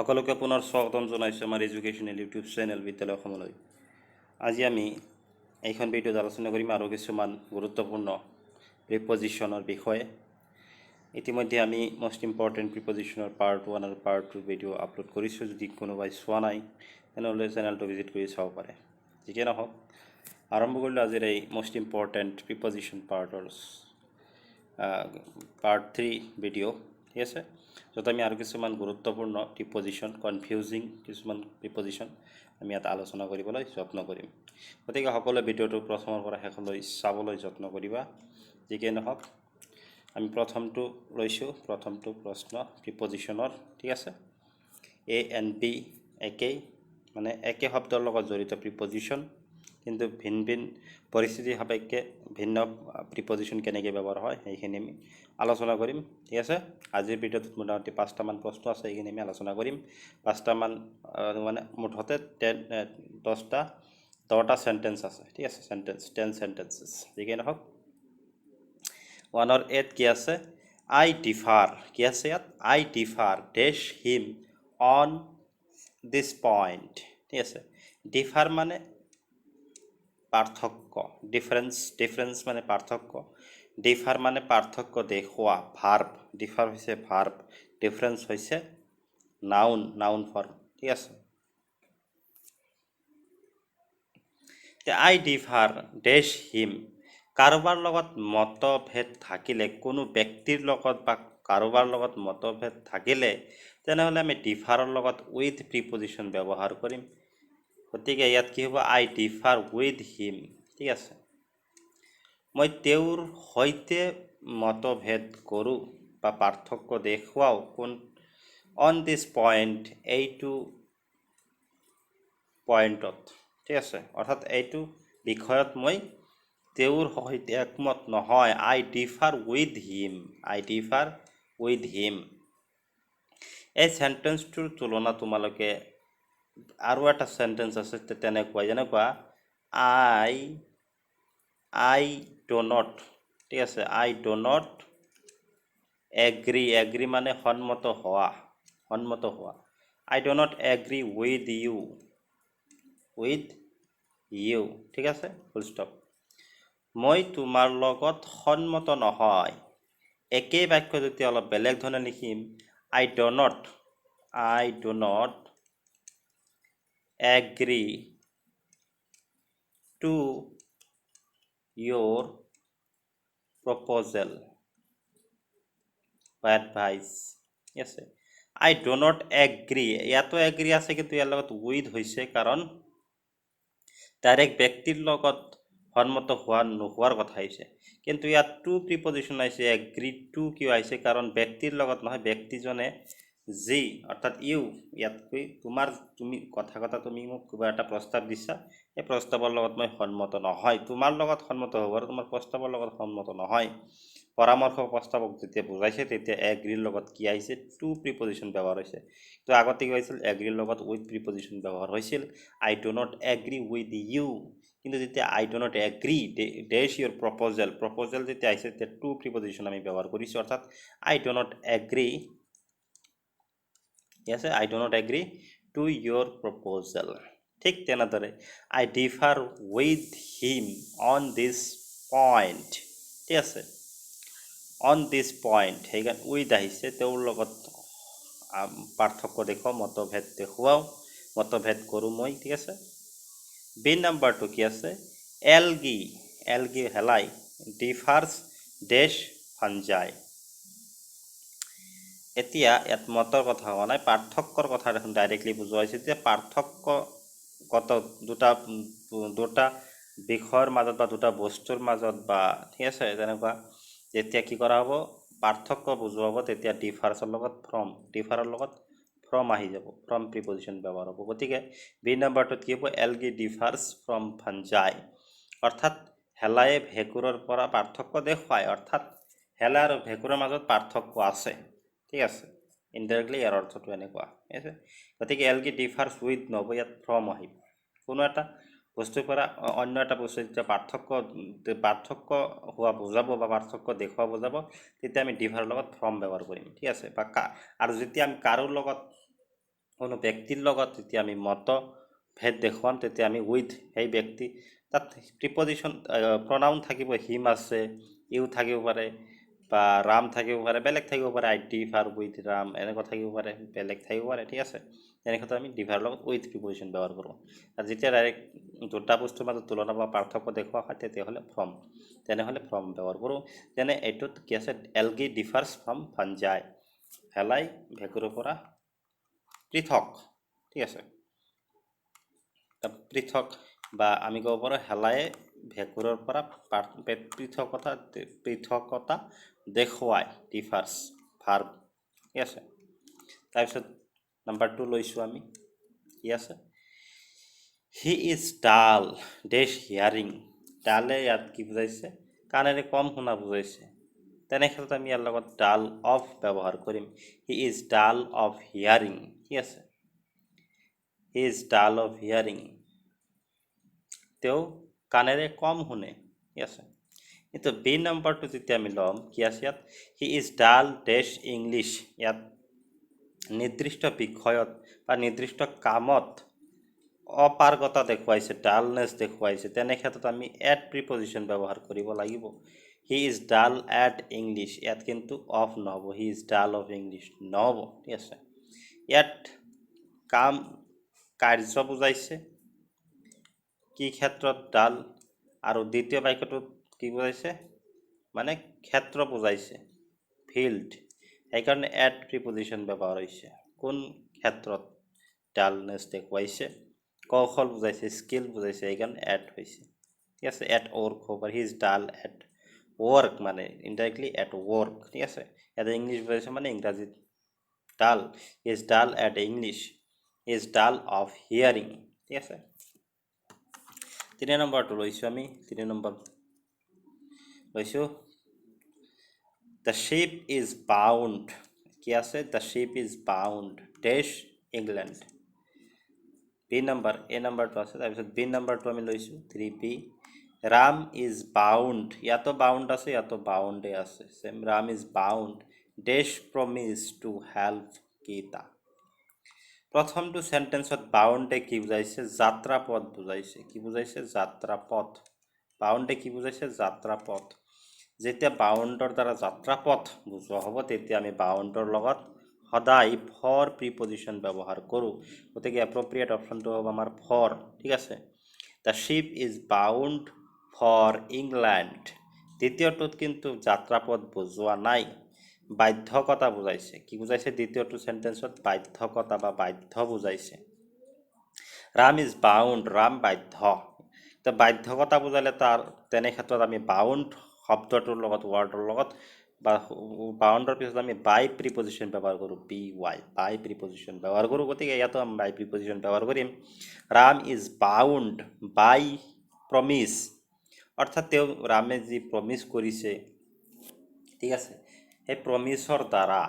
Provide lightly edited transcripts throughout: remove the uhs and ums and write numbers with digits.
সকলোকে পুনৰ স্বাগতম জনাইছোঁ আমাৰ এডুকেশ্যনেল ইউটিউব চেনেল বিদ্যালয় অসমলৈ। আজি আমি এইখন ভিডিঅ'ত আলোচনা কৰিম আৰু কিছুমান গুৰুত্বপূৰ্ণ প্ৰিপজিশ্যনৰ বিষয়ে। ইতিমধ্যে আমি মষ্ট ইম্পৰ্টেণ্ট প্ৰিপজিশ্যনৰ পাৰ্ট 1 আৰু পাৰ্ট 2 ভিডিঅ' আপলোড কৰিছোঁ। যদি কোনোবাই চোৱা নাই তেনেহ'লে চেনেলটো ভিজিট কৰি চাব পাৰে। যিকে নহওক, আৰম্ভ কৰিলোঁ আজিৰ এই মষ্ট ইম্পৰ্টেণ্ট প্ৰিপজিশ্যন পাৰ্টৰ পাৰ্ট 3 ভিডিঅ'। ঠিক আছে, য'ত আমি আৰু কিছুমান গুৰুত্বপূৰ্ণ প্ৰিপজিশ্যন, কনফিউজিং কিছুমান প্ৰিপজিশ্যন আমি ইয়াত আলোচনা কৰিবলৈ যত্ন কৰিম। গতিকে সকলোৱে ভিডিঅ'টো প্ৰথমৰ পৰা শেষলৈ চাবলৈ যত্ন কৰিবা। যিকে নহওক, আমি প্ৰথমটো লৈছোঁ, প্ৰথমটো প্ৰশ্ন প্ৰিপজিশ্যনৰ। ঠিক আছে, এ এণ্ড বি একেই, মানে একে শব্দৰ লগত জড়িত প্ৰিপজিশ্যন, কিন্তু ভিন ভিন পৰিস্থিতি সাপেক্ষে ভিন্ন প্ৰিপজিশ্যন কেনেকৈ ব্যৱহাৰ হয় সেইখিনি আমি আলোচনা কৰিম। ঠিক আছে, আজিৰ ভিডিঅ'টোত মোটামুটি 5টামান প্ৰশ্ন আছে, এইখিনি আমি আলোচনা কৰিম। 5টামান মানে মুঠতে 10টা চেণ্টেন্স আছে। ঠিক আছে, 10 চেণ্টেন্সেছ। যিকে নহওক, 1ৰ এত কি আছে? আই ডিফাৰ। কি আছে ইয়াত? আই ডিফাৰ ডেছ হিম অন দিছ পইণ্ট। ঠিক আছে, ডিফাৰ মানে পাৰ্থক্য, ডিফাৰেঞ্চ মানে পাৰ্থক্য। ডিফাৰ মানে পাৰ্থক্য দেখুওৱা, ভাৰ্ব। ডিফাৰ হৈছে ভাৰ্ব, ডিফাৰেঞ্চ হৈছে নাউন ফৰ্ম। ঠিক আছে, আই ডিফাৰ ডেছ হিম, কাৰোবাৰ লগত মতভেদ থাকিলে, কোনো ব্যক্তিৰ লগত বা কাৰোবাৰ লগত মতভেদ থাকিলে তেনেহ'লে আমি ডিফাৰৰ লগত উইথ প্ৰিপজিশ্যন ব্যৱহাৰ কৰিম। গতিকে ইয়াত কি হ'ব? আই ডিফাৰ উইথ হিম। ঠিক আছে, মই তেওঁৰ সৈতে মতভেদ কৰোঁ বা পাৰ্থক্য দেখুৱাওঁ অন দিছ পইণ্ট, এইটো পইণ্টত। ঠিক আছে, অৰ্থাৎ এইটো বিষয়ত মই তেওঁৰ সৈতে একমত নহয়। I differ with him, I differ with him. এই চেণ্টেন্সটোৰ তুলনা তোমালোকে আৰু এটা চেণ্টেন্স আছে যেনেকুৱা আই ডো নট। ঠিক আছে, I do not agri. Agri মানে সন্মত হোৱা। আই do not agree with U. ঠিক আছে, ফুল ষ্টপ। মই তোমাৰ লগত সন্মত নহয়। একেই বাক্য যেতিয়া অলপ বেলেগ ধৰণে লিখিম, I do not agree to your proposal বা advice. Yes, I do not agree. ইয়াতো এগ্ৰি আছে, কিন্তু ইয়াৰ লগত উইথ হৈছে, কাৰণ ডাইৰেক্ট ব্যক্তিৰ লগত সন্মত নোহোৱাৰ কথা আহিছে। কিন্তু ইয়াত টু প্ৰিপজিশ্যন আহিছে। এগ্ৰি টু কিয় আহিছে? কাৰণ ব্যক্তিৰ লগত নহয়, ব্যক্তিজনে যি, অৰ্থাৎ ইউ। ইয়াতকৈ তুমি মোক কিবা এটা প্ৰস্তাৱ দিছা, এই প্ৰস্তাৱৰ লগত মই সন্মত নহয়। তোমাৰ লগত সন্মত হ'ব আৰু তোমাৰ প্ৰস্তাৱৰ লগত সন্মত নহয়। পৰামৰ্শ প্ৰস্তাৱক যেতিয়া বুজাইছে তেতিয়া এগ্ৰিৰ লগত কি আহিছে? টু প্ৰিপজিশ্যন ব্যৱহাৰ হৈছে। তো আগতে কি হৈছিল? এগ্ৰিৰ লগত উইথ প্ৰিপজিশ্যন ব্যৱহাৰ হৈছিল। I do not agree with you. কিন্তু যেতিয়া I do not agree dash your proposal যেতিয়া আহিছে, তেতিয়া টু প্ৰিপজিশ্যন আমি ব্যৱহাৰ কৰিছোঁ, অৰ্থাৎ আই ডো নট এগ্ৰি। আছে, I do not agree to your proposal. ঠিক তেনেদৰে I differ with him on this point. ঠিক আছে, অন দিছ পইণ্ট, সেইকাৰণে উইথ আহিছে। তেওঁৰ লগত পাৰ্থক্য দেখুৱাওঁ, মতভেদ কৰোঁ মই। ঠিক আছে, বি নাম্বাৰটো কি আছে? এলগি হেলাই ডিফাৰ্ছ ডেছ ফাঞ্জাই। এতিয়া ইয়াত মতৰ কথা হোৱা নাই, পাৰ্থক্যৰ কথা দেখোন ডাইৰেক্টলি বুজোৱা হৈছে। যে পাৰ্থক্যগত দুটা বিষয়ৰ মাজত বা দুটা বস্তুৰ মাজত বা, ঠিক আছে, তেনেকুৱা যেতিয়া কি কৰা হ'ব? পাৰ্থক্য বুজোৱা হ'ব, তেতিয়া ডিফাৰৰ লগত ফ্ৰম আহি যাব, ফ্ৰম প্ৰিপজিশ্যন ব্যৱহাৰ হ'ব। গতিকে বি নাম্বাৰটোত কি হ'ব? এলগি ডিফাৰ্ছ ফ্ৰম ফাঞ্জাই, অৰ্থাৎ হেলায়ে ভেঁকুৰৰ পৰা পাৰ্থক্য দেখুৱায়, অৰ্থাৎ হেলা আৰু ভেঁকুৰৰ মাজত পাৰ্থক্য আছে। ঠিক আছে, ইনডাইৰেক্টলি ইয়াৰ অৰ্থটো এনেকুৱা। ঠিক আছে, গতিকে এলগি ডিফাৰ্ছ উইথ নহ'ব, ইয়াত ফ্ৰম আহিব। কোনো এটা বস্তুৰ পৰা অন্য এটা বস্তু যেতিয়া পাৰ্থক্য হোৱা বুজাব বা পাৰ্থক্য দেখুওৱা বুজাব, তেতিয়া আমি ডিফাৰৰ লগত ফ্ৰম ব্যৱহাৰ কৰিম। ঠিক আছে, বা আৰু যেতিয়া আমি কাৰো লগত কোনো ব্যক্তিৰ লগত যেতিয়া আমি মতভেদ দেখুৱাম তেতিয়া আমি উইথ সেই ব্যক্তি তাত প্ৰিপজিশ্যন প্ৰনাউন থাকিব হিম আছে ইউ থাকিব পাৰে বা ৰাম থাকিব পাৰে বেলেগ থাকিব পাৰে আই ডিফাৰ উইথ ৰাম এনেকুৱা থাকিব পাৰে বেলেগ থাকিব পাৰে ঠিক আছে তেনেক্ষেত্ৰত আমি ডিভাৰ লগত উইথ প্ৰিপজিশ্যন ব্যৱহাৰ কৰোঁ আৰু যেতিয়া ডাইৰেক্ট দুটা বস্তুৰ মাজত তুলনা বা পাৰ্থক্য দেখুওৱা হয় তেতিয়াহ'লে ফ্ৰম তেনেহ'লে ফ্ৰম ব্যৱহাৰ কৰোঁ যেনে এইটোত কি আছে এলগি ডিফাৰ্ছ ফ্ৰম ফাঞ্জাই হেলাই ভেঁকুৰৰ পৰা পৃথক ঠিক আছে পৃথক বা আমি ক'ব পাৰোঁ হেলায়ে ভেঁকুৰৰ পৰা পৃথকতা দেখুৱায় ডিফাৰ্ছ ভাৰ্ব ঠিক আছে তাৰপিছত নাম্বাৰ 2 লৈছোঁ আমি কি আছে he is Dal dash hearing ডালে ইয়াত কি বুজাইছে কাণেৰে কম শুনা বুজাইছে তেনেক্ষেত্ৰত আমি ইয়াৰ লগত ডাল অফ ব্যৱহাৰ কৰিম হি ইজ ডাল অফ হিয়াৰিং ঠিক আছে he is dull of hearing তেওঁ কাণেৰে কম শুনে ঠিক আছে কিন্তু বি নম্বৰটো যেতিয়া আমি ল'ম কি আছে ইয়াত হি ইজ ডাল ডেছ ইংলিছ ইয়াত নিৰ্দিষ্ট বিষয়ত বা নিৰ্দিষ্ট কামত অপাৰগতা দেখুৱাইছে ডালনেছ দেখুৱাইছে তেনেক্ষেত্ৰত আমি এট প্ৰিপজিশ্যন ব্যৱহাৰ কৰিব লাগিব হি ইজ ডাল এট ইংলিছ ইয়াত কিন্তু অফ নহ'ব হি ইজ ডাল অফ ইংলিছ নহ'ব ঠিক আছে ইয়াত কাম কাৰ্য বুজাইছে কি ক্ষেত্ৰত ডাল আৰু দ্বিতীয় বাক্যটোত কি বুজাইছে মানে ক্ষেত্ৰ বুজাইছে ফিল্ড সেইকাৰণে এট প্ৰিপজিশ্যন ব্যৱহাৰ হৈছে কোন ক্ষেত্ৰত ডালনেছ দেখুৱাইছে কৌশল বুজাইছে স্কিল বুজাইছে সেইকাৰণে এট হৈছে ঠিক আছে এট ৱৰ্ক হ'ব he is dull at work মানে ইনডাইৰেক্টলি এট ৱৰ্ক ঠিক আছে ইয়াতে ইংলিছ বুজাইছে মানে ইংৰাজীত dull he is dull at English he is dull of hearing ঠিক আছে 3 নম্বৰটো লৈছোঁ আমি 3 নম্বৰ লৈছোঁ দ্য শ্বিপ ইজ বাউণ্ড কি আছে the ship is bound dash England B number A নম্বৰটো আছে তাৰপিছত বি নম্বৰটো আমি লৈছোঁ 3B ৰাম ইজ বাউণ্ড ইয়াতো বাউণ্ড আছে ইয়াতো বাউণ্ডে আছে same Ram is bound dash promise to help Gita প্ৰথমটো সেন্টেন্সত বাউণ্ডে কি বুজাইছে যাত্ৰা পথ বুজাইছে কি বুজাইছে যাত্ৰা পথ বাউণ্ডে কি বুজাইছে যাত্ৰা পথ যেতিয়া বাউণ্ডৰ দ্বাৰা যাত্ৰা পথ বুজোৱা হ'ব তেতিয়া আমি বাউণ্ডৰ লগত সদায় ফৰ প্ৰিপজিশ্যন ব্যৱহাৰ কৰোঁ গতিকে এপ্ৰপ্ৰিয়েট অপশ্যনটো হ'ব আমাৰ ফৰ ঠিক আছে the ship is bound for England দ্বিতীয়টোত কিন্তু যাত্ৰা পথ বুজোৱা নাই বাধ্যকতা বুজাইছে কি বুজাইছে দ্বিতীয়টো সেন্টেন্সত বাধ্যকতা বা বাধ্য বুজাইছে ৰাম ইজ বাউণ্ড ৰাম বাধ্য তো বাধ্যকতা বুজালে তাৰ তেনেক্ষেত্ৰত আমি বাউণ্ড শব্দটোৰ লগত ৱৰ্ডৰ লগত বা বাউণ্ডৰ পিছত আমি বাই প্ৰিপজিশ্যন ব্যৱহাৰ কৰোঁ BY বাই প্ৰিপজিশ্যন ব্যৱহাৰ কৰোঁ গতিকে ইয়াতো আমি বাই প্ৰিপজিশ্যন ব্যৱহাৰ কৰিম Ram is bound by promise অৰ্থাৎ তেওঁ ৰামে যি প্ৰমিছ কৰিছে ঠিক আছে সেই প্ৰমিছৰ দ্বাৰা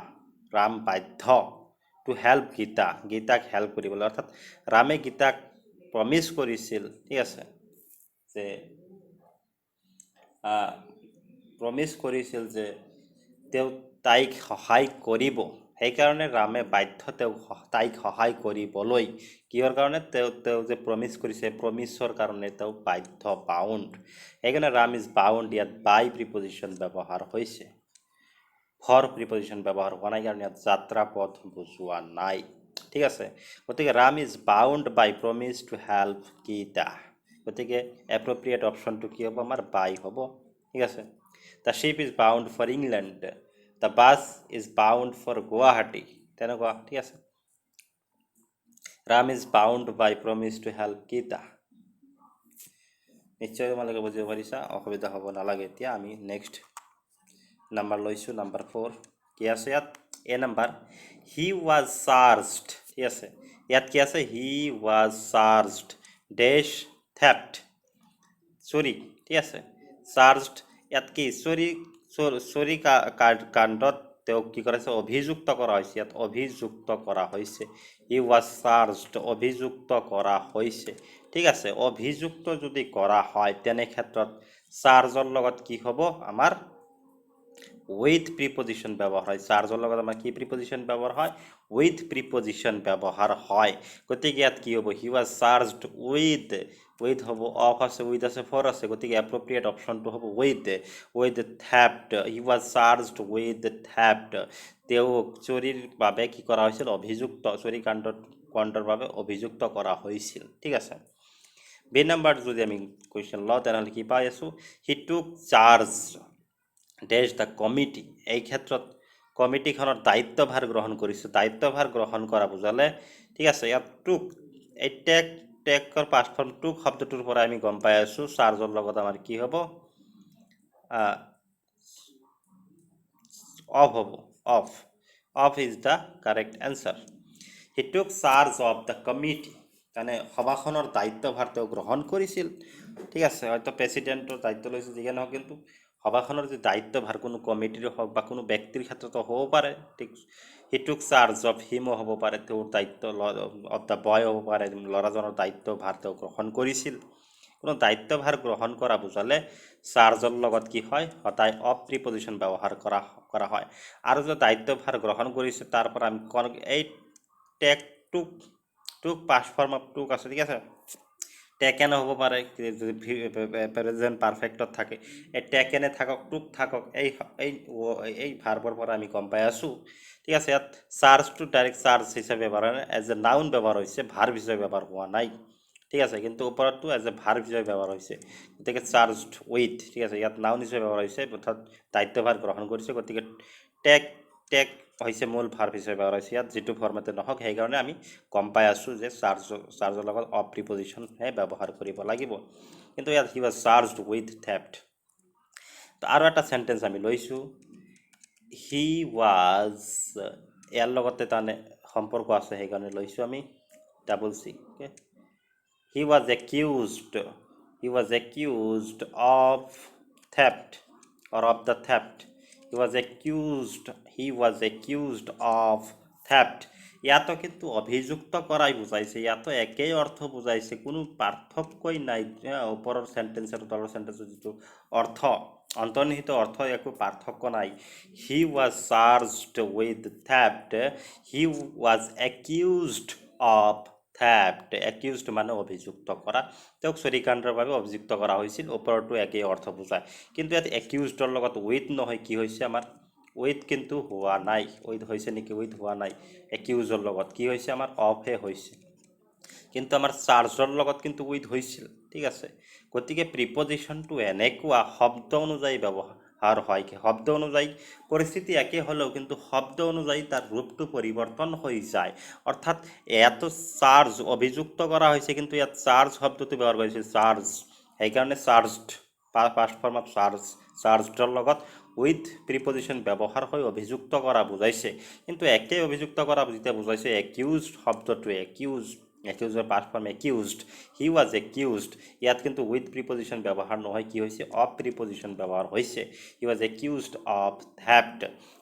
ৰাম বাধ্য টু হেল্প গীতাক হেল্প কৰিবলৈ অৰ্থাৎ ৰামে গীতাক প্ৰমিছ কৰিছিল ঠিক আছে যে প্ৰমিছ কৰিছিল যে তেওঁ তাইক সহায় কৰিব সেইকাৰণে ৰামে বাধ্য তাইক সহায় কৰিবলৈ কিহৰ কাৰণে তেওঁ যে প্ৰমিছ কৰিছে প্ৰমিছৰ কাৰণে তেওঁ বাধ্য বাউণ্ড সেইকাৰণে ৰাম ইজ বাউণ্ড ইয়াত বাই প্ৰিপজিশ্যন ব্যৱহাৰ হৈছে ফৰ প্ৰিপজিশ্যন ব্যৱহাৰ হোৱা নাই কাৰণে ইয়াত যাত্ৰা পথ বুজোৱা নাই ঠিক আছে গতিকে Ram is bound by promise to help Gita গতিকে এপ্ৰপ্ৰিয়েট অপশ্যনটো কি হ'ব আমাৰ বাই হ'ব ঠিক আছে the ship is bound for England the bus is bound for Guwahati তেনেকুৱা ঠিক আছে Ram is bound by promise to help Gita নিশ্চয় তোমালোকে বুজিব পাৰিছা অসুবিধা হ'ব নালাগে এতিয়া আমি নেক্সট নাম্বাৰ লৈছোঁ নাম্বাৰ 4 কি আছে ইয়াত a number he was charged ঠিক আছে ইয়াত কি আছে he was charged dash theft চুৰি ঠিক আছে চাৰ্জড ইয়াত কি চুৰি কাণ্ডত তেওঁক কি কৰা হৈছে অভিযুক্ত কৰা হৈছে ইয়াত অভিযুক্ত কৰা হৈছে হি ৱাজ চাৰ্জড অভিযুক্ত কৰা হৈছে ঠিক আছে অভিযুক্ত যদি কৰা হয় তেনে ক্ষেত্ৰত চাৰ্জৰ লগত কি হ'ব আমাৰ উইথ প্ৰিপজিশন ব্যবহাৰ হয় চাৰ্জৰ লগত আমাৰ কি প্ৰিপজিশন ব্যবহাৰ হয় উইথ প্ৰিপজিশন ব্যবহাৰ হয় গতিকে ইয়াত কি হ'ব হি ওয়াজ চাৰ্জড উইথ হ'ব অফ আছে উইথ আছে ফৰ আছে গতিকে এপ্ৰোপ্ৰিয়েট অপশনটো হ'ব with theft he was charged with theft তেওঁক চুৰিৰ বাবে কি কৰা হৈছিল অভিযুক্ত চুৰি কাণ্ডৰ বাবে অভিযুক্ত কৰা হৈছিল ঠিক আছে বি নাম্বাৰ যদি আমি কুৱেশ্যন লওঁ তেনেহ'লে কি পাই আছোঁ হি took charge days the committee এই ক্ষেত্ৰত কমিটিখনৰ দায়িত্বভাৰ গ্ৰহণ কৰিছে দায়িত্বভাৰ গ্ৰহণ কৰা বুজালে ঠিক আছে ইয়াত টুক এই টেকৰ পাষ্ট ফৰ্ম টুক শব্দটোৰ পৰা আমি গম পাই আছোঁ চাৰ্জৰ লগত আমাৰ কি হ'ব অফ হ'ব of is the correct answer he took charge of the committee মানে সভাখনৰ দায়িত্বভাৰ তেওঁ গ্ৰহণ কৰিছিল ঠিক আছে হয়তো প্ৰেচিডেণ্টৰ দায়িত্ব লৈছে যিয়ে নহওক কিন্তু সভাখনৰ যে দায়িত্বভাৰ কোনো কমিটিৰ হওক বা কোনো ব্যক্তিৰ ক্ষেত্ৰতো হ'ব পাৰে ঠিক হি টুক চাৰ্জ অফ হিমো হ'ব পাৰে তেওঁৰ দায়িত্ব অফ দ্য বয় হ'ব পাৰে ল'ৰাজনৰ দায়িত্বভাৰ তেওঁ গ্ৰহণ কৰিছিল কোনো দায়িত্বভাৰ গ্ৰহণ কৰা বুজালে চাৰ্জৰ লগত কি হয় সদায় অফ প্ৰিপজিশন ব্যৱহাৰ কৰা হয় আৰু যে দায়িত্বভাৰ গ্ৰহণ কৰিছে তাৰ পৰা আমি এই টেক টুক পাষ্ট ফৰ্ম অফ টুক আছে ঠিক আছে টেকেন হ'ব পাৰে প্ৰেজেণ্ট পাৰফেক্টত থাকে এই টেকেনে থাকক টুক থাকক এই ভাৰ্বৰ পৰা আমি গম পাই আছোঁ ঠিক আছে ইয়াত চাৰ্জটো ডাইৰেক্ট চাৰ্জ হিচাপে ব্যৱহাৰ এজ এ নাউন ব্যৱহাৰ হৈছে ভাৰ্ব হিচাপে ব্যৱহাৰ হোৱা নাই ঠিক আছে কিন্তু ওপৰতো এজ এ ভাৰ্ব হিচাপে ব্যৱহাৰ হৈছে গতিকে চাৰ্জড উইথ ঠিক আছে ইয়াত নাউন হিচাপে ব্যৱহাৰ হৈছে অৰ্থাৎ দায়িত্বভাৰ গ্ৰহণ কৰিছে গতিকে টেক হৈছে মূল ভাৰ্ব হিচাপে ব্যৱহাৰ হৈছে ইয়াত যিটো ফৰ্মেটে নহওক সেইকাৰণে আমি গম পাই আছোঁ যে চাৰ্জৰ লগত অফ প্ৰিপজিশনহে ব্যৱহাৰ কৰিব লাগিব কিন্তু ইয়াত হি ৱাজ চাৰ্জড উইথ থেফট তো আৰু এটা চেণ্টেঞ্চ আমি লৈছোঁ হি ৱাজ ইয়াৰ লগতে তাৰমানে সম্পৰ্ক আছে সেইকাৰণে লৈছোঁ আমি double C he was accused of theft or of the theft he was accused of theft ইয়াতো কিন্তু অভিযুক্ত কৰাই বুজাইছে ইয়াতো একেই অৰ্থ বুজাইছে কোনো পাৰ্থক্যই নাই ওপৰৰ সেন্টেন্স আৰু তলৰ সেন্টেন্সৰ যিটো অৰ্থ অন্তৰ্নিহিত অৰ্থ একো পাৰ্থক্য নাই he was charged with theft he was accused of theft accused মানে অভিযুক্ত কৰা তেওঁক চুৰিকাণ্ডৰ বাবে অভিযুক্ত কৰা হৈছিল ওপৰতো একেই অৰ্থ বুজায় কিন্তু ইয়াত accused লগত উইথ নহয় কি হৈছে আমাৰ উইথ কিন্তু হোৱা নাই উইথ হৈছে নেকি উইথ হোৱা নাই accused লগত কি হৈছে আমাৰ অফহে হৈছে কিন্তু আমাৰ চাৰ্জৰ লগত কিন্তু উইথ হৈছিল ঠিক আছে গতিকে প্ৰিপজিশনটো এনেকুৱা শব্দ অনুযায়ী ব্যৱহাৰ হয় শব্দ অনুযায়ী পৰিস্থিতি একে হলেও কিন্তু শব্দ অনুযায়ী তাৰ ৰূপটো পৰিৱৰ্তন হৈ যায় অৰ্থাৎ এত চাৰ্জ অভিযুক্ত কৰা হৈছে কিন্তু ইয়াত চাৰ্জ শব্দটো ব্যৱহাৰ কৰিছে চাৰ্জ সেইকাৰণে চাৰ্জড পাষ্ট ফৰ্ম অফ চাৰ্জডৰ লগত উইথ প্ৰিপজিশন ব্যৱহাৰ হৈ অভিযুক্ত কৰা বুজাইছে কিন্তু একে অভিযুক্ত কৰা যেতিয়া বুজাইছে একিউজড শব্দটো একিউজৰ past form accused he was accused ইয়াত কিন্তু উইথ প্ৰিপজিশন ব্যৱহাৰ নহয় কি হৈছে অফ প্ৰিপজিশন ব্যৱহাৰ হৈছে হি ৱাজ একিউজড অফ থেফট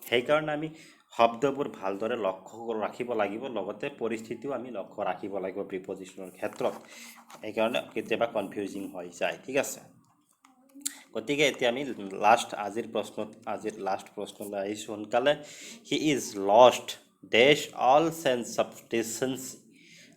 সেইকাৰণে আমি শব্দবোৰ ভালদৰে লক্ষ্য ৰাখিব লাগিব লগতে পৰিস্থিতিও আমি লক্ষ্য ৰাখিব লাগিব প্ৰিপজিশনৰ ক্ষেত্ৰত সেইকাৰণে কেতিয়াবা কনফিউজিং হৈ যায় ঠিক আছে গতিকে এতিয়া আমি আজিৰ লাষ্ট প্ৰশ্নলৈ আহিছোঁ সোনকালে he is lost dash all sense of decency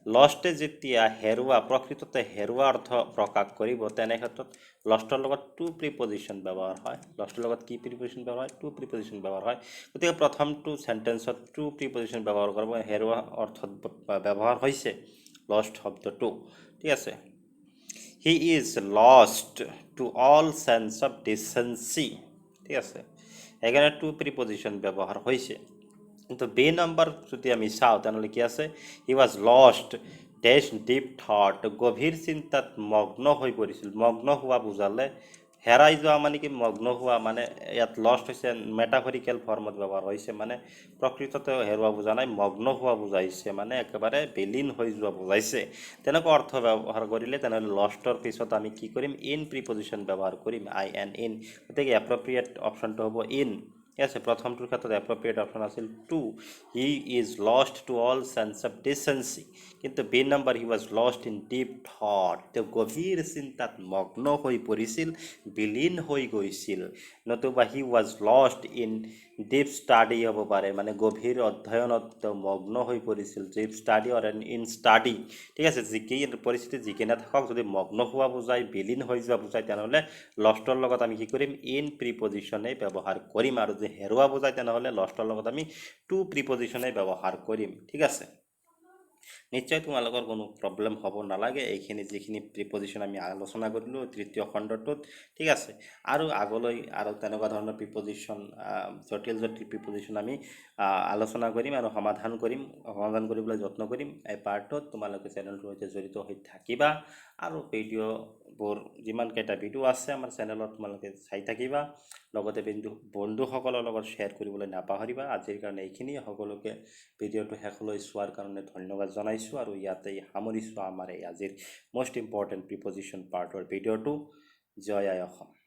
লষ্টে যেতিয়া হেৰুৱা প্ৰকৃততে হেৰুৱা অৰ্থ প্ৰকাশ কৰিব তেনে ক্ষেত্ৰত লষ্টৰ লগত টু প্ৰিপজিশন ব্যৱহাৰ হয় লষ্টৰ লগত কি প্ৰিপজিশন ব্যৱহাৰ হয় টু প্ৰিপজিশন ব্যৱহাৰ হয় গতিকে প্ৰথমটো সেন্টেন্সত টু প্ৰিপজিশন ব্যৱহাৰ কৰিব হেৰুৱা অৰ্থত ব্যৱহাৰ হৈছে লষ্ট শব্দটো ঠিক আছে he is lost to all sense of decency ঠিক আছে সেইকাৰণে টু প্ৰিপজিশন ব্যৱহাৰ হৈছে কিন্তু বি নম্বৰ যদি আমি চাওঁ তেনেহ'লে কি আছে he was lost dash deep thought গভীৰ চিন্তাত মগ্ন হৈ পৰিছিল মগ্ন হোৱা বুজালে হেৰাই যোৱা মানে কি মগ্ন হোৱা মানে ইয়াত লষ্ট হৈছে মেটাফৰিকেল ফৰ্মত ব্যৱহাৰ হৈছে মানে প্ৰকৃততে হেৰুৱা বুজা নাই মগ্ন হোৱা বুজাইছে মানে একেবাৰে বিলীন হৈ যোৱা বুজাইছে তেনেকুৱা অৰ্থ ব্যৱহাৰ কৰিলে তেনেহ'লে লষ্টৰ পিছত আমি কি কৰিম ইন প্ৰিপজিশন ব্যৱহাৰ কৰিম আই এন ইন গতিকে এপ্ৰপ্ৰিয়েট অপশ্যনটো হ'ব ইন আছে প্ৰথমটোৰ ক্ষেত্ৰত এপ্ৰপ্ৰিয়েট অপশ্যন আছিল to he is lost to all sense of decency কিন্তু B number he was lost in deep thought তেওঁ গভীৰ চিন্তাত মগ্ন হৈ পৰিছিল বিলীন হৈ গৈছিল নতুবা he was lost in deep study হ'ব পাৰে মানে গভীৰ অধ্যয়নত তেওঁ মগ্ন হৈ পৰিছিল deep study or in study ঠিক আছে যিকি পৰিস্থিতি যিকি নাথাকক যদি মগ্ন হোৱা বুজায় বিলীন হৈ যোৱা বুজায় তেনেহ'লে লষ্টৰ লগত আমি কি কৰিম ইন প্ৰিপজিশ্যনেই ব্যৱহাৰ কৰিম আৰু যদি হেৰুৱা বুজায় তেনেহ'লে লষ্টৰ লগত আমি টু প্ৰিপজিশ্যনেই ব্যৱহাৰ কৰিম ঠিক আছে নিশ্চয় তোমালোকৰ কোনো প্ৰব্লেম হ'ব নালাগে এইখিনি যিখিনি প্ৰিপজিশ্যন আমি আলোচনা কৰিলোঁ তৃতীয় খণ্ডটোত ঠিক আছে আৰু আগলৈ আৰু তেনেকুৱা ধৰণৰ প্ৰিপজিশ্যন জটিল প্ৰিপজিশ্যন আমি আলোচনা কৰিম আৰু সমাধান কৰিবলৈ যত্ন কৰিম এই পাৰ্টত তোমালোকে চেনেলটোৰ সৈতে জড়িত হৈ থাকিবা আৰু ভিডিঅ'বোৰ যিমানকেইটা ভিডিঅ' আছে আমাৰ চেনেলত তোমালোকে চাই থাকিবা লগতে বন্ধুসকলৰ লগত শ্বেয়াৰ কৰিবলৈ নাপাহৰিবা আজিৰ কাৰণে এইখিনি সকলোকে ভিডিঅ'টো শেষলৈ চোৱাৰ কাৰণে ধন্যবাদ জনাইছোঁ আৰু ইয়াতেই সামৰিছোঁ আমাৰ এই আজিৰ মষ্ট ইম্পৰ্টেণ্ট প্ৰিপজিশ্যন পাৰ্টৰ ভিডিঅ'টো জয় আই অসম